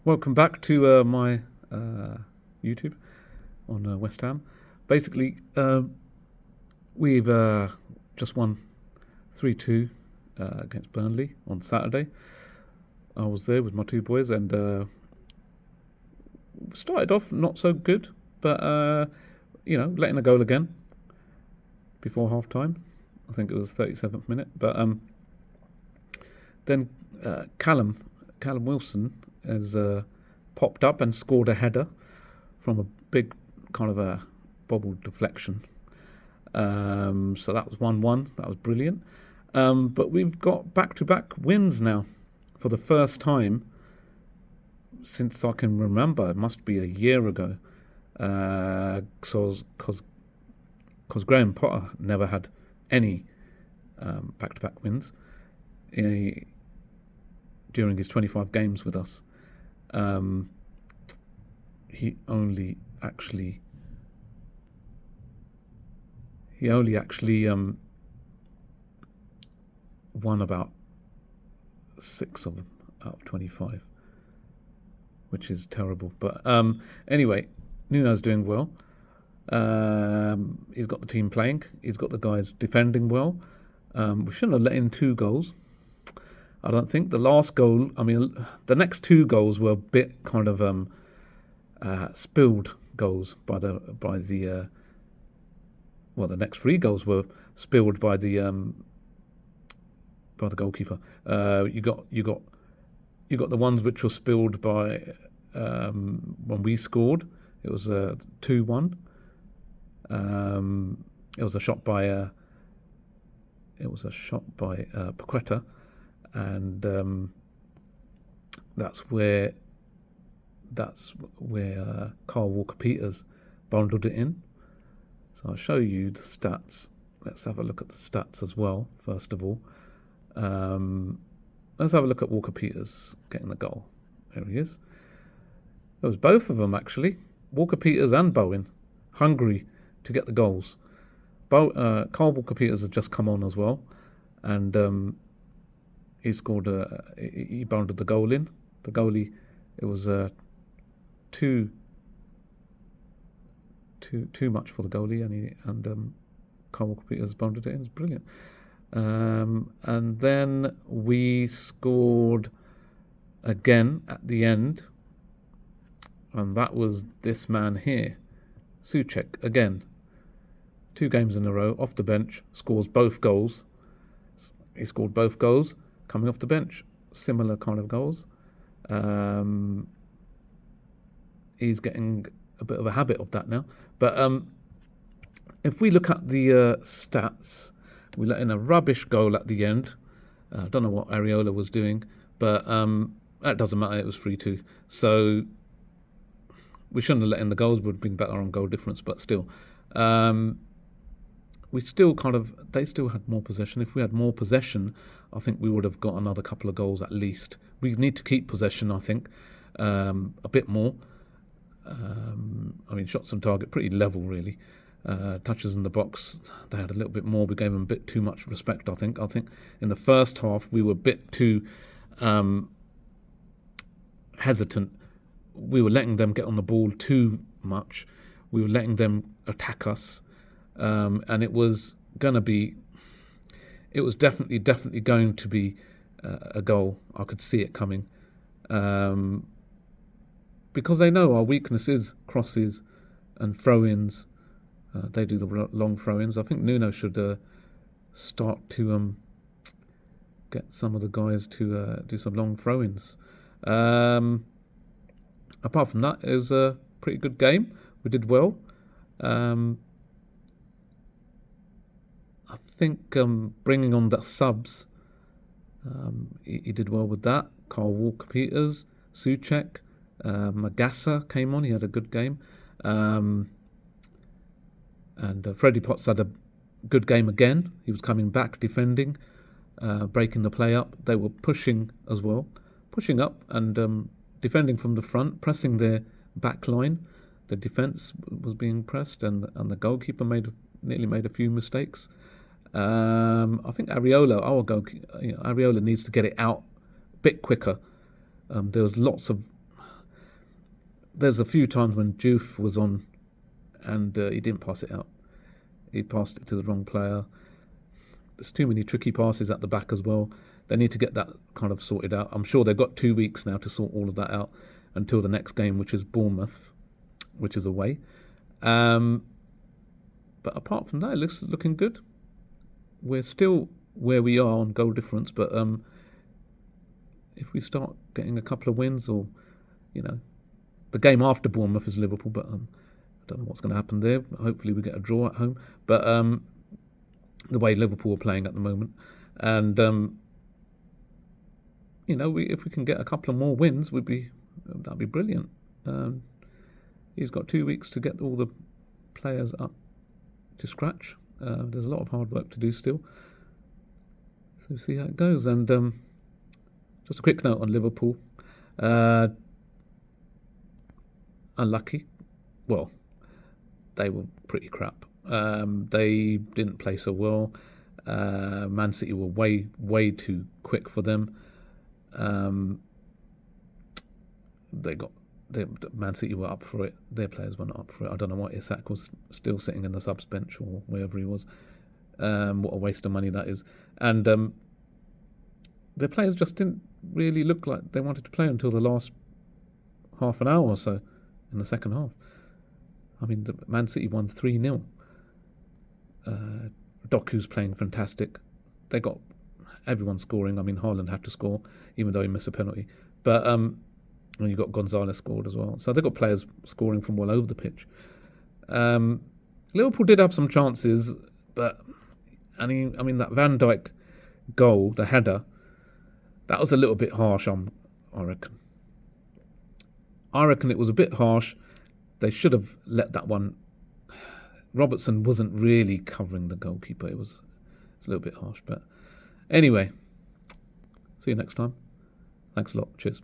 Welcome back to my YouTube on Westham. Basically, we've just won 3-2 against Burnley on Saturday. I was there with my two boys and started off not so good, but letting a goal again before half time. I think it was 37th minute, but then Callum Wilson has popped up and scored a header from a big kind of a bobble deflection. So that was 1-1. That was brilliant. But we've got back-to-back wins now for the first time since I can remember. It must be a year ago. Because Graham Potter never had any back-to-back wins during his 25 games with us. He only actually won about 6 of them out of 25, which is terrible. But anyway, Nuno's doing well. He's got the team playing. He's got the guys defending well. We shouldn't have let in 2 goals. I don't think the last goal. I mean, the next 2 goals were a bit kind of spilled goals by the the next 3 goals were spilled by the goalkeeper. You got the ones which were spilled by when we scored. It was 2-1. It was a shot by Paqueta, and that's where Kyle Walker-Peters bundled it in. So I'll show you the stats. Let's have a look at the stats as well, first of all. Let's have a look at Walker-Peters getting the goal. There he is. It was both of them, actually. Walker-Peters and Bowen, hungry to get the goals. Kyle Walker-Peters had just come on as well, and he scored. He bundled the goal in. The goalie, it was too much for the goalie, and Kyle Walker-Peters bundled it in. It's brilliant. And then we scored again at the end, and that was this man here, Souček, again. 2 games in a row, off the bench, scores both goals. He scored both goals coming off the bench. Similar kind of goals. He's getting a bit of a habit of that now. But if we look at the stats, we let in a rubbish goal at the end. I don't know what Areola was doing, but that doesn't matter. It was 3-2. So we shouldn't have let in the goals. Would have been better on goal difference, but still. They still had more possession. If we had more possession, I think we would have got another couple of goals at least. We need to keep possession, I think, a bit more. Shots on target, pretty level, really. Touches in the box, they had a little bit more. We gave them a bit too much respect, I think. I think in the first half, we were a bit too hesitant. We were letting them get on the ball too much. We were letting them attack us. And it was definitely going to be a goal. I could see it coming. Because they know our weakness is crosses and throw-ins. They do the long throw-ins. I think Nuno should start to get some of the guys to do some long throw-ins. Apart from that, it was a pretty good game. We did well. I think bringing on the subs, he did well with that. Kyle Walker-Peters, Souček, Magassa came on. He had a good game. And Freddie Potts had a good game again. He was coming back, defending, breaking the play up. They were pushing as well, pushing up and defending from the front, pressing their back line. The defence was being pressed, and the goalkeeper nearly made a few mistakes. I think Areola, our goalkeeper, Areola needs to get it out a bit quicker. There was lots of there's a few times when Juve was on and he didn't pass it out. He passed it to the wrong player. There's too many tricky passes at the back as well. They need to get that kind of sorted out. I'm sure they've got 2 weeks now to sort all of that out until the next game, which is Bournemouth, which is away. But apart from that, it looks looking good. We're still where we are on goal difference, but if we start getting a couple of wins, or the game after Bournemouth is Liverpool, but I don't know what's going to happen there. Hopefully we get a draw at home, but the way Liverpool are playing at the moment, and if we can get a couple of more wins, that'd be brilliant. He's got 2 weeks to get all the players up to scratch. There's a lot of hard work to do still. So we'll see how it goes. And just a quick note on Liverpool. Unlucky. Well, they were pretty crap. They didn't play so well. Man City were way too quick for them. Man City were up for it. Their players were not up for it. I don't know why Isak was still sitting in the subs bench or wherever he was. What a waste of money that is. And their players just didn't really look like they wanted to play until the last half an hour or so in the second half. I mean, the Man City won 3-0. Doku's playing fantastic. They got everyone scoring. I mean, Haaland had to score, even though he missed a penalty. But and you got Gonzalez scored as well. So they've got players scoring from all over the pitch. Liverpool did have some chances, but I mean that Van Dijk goal, the header, that was a little bit harsh. I reckon. I reckon it was a bit harsh. They should have let that one. Robertson wasn't really covering the goalkeeper. It's a little bit harsh, but anyway. See you next time. Thanks a lot. Cheers.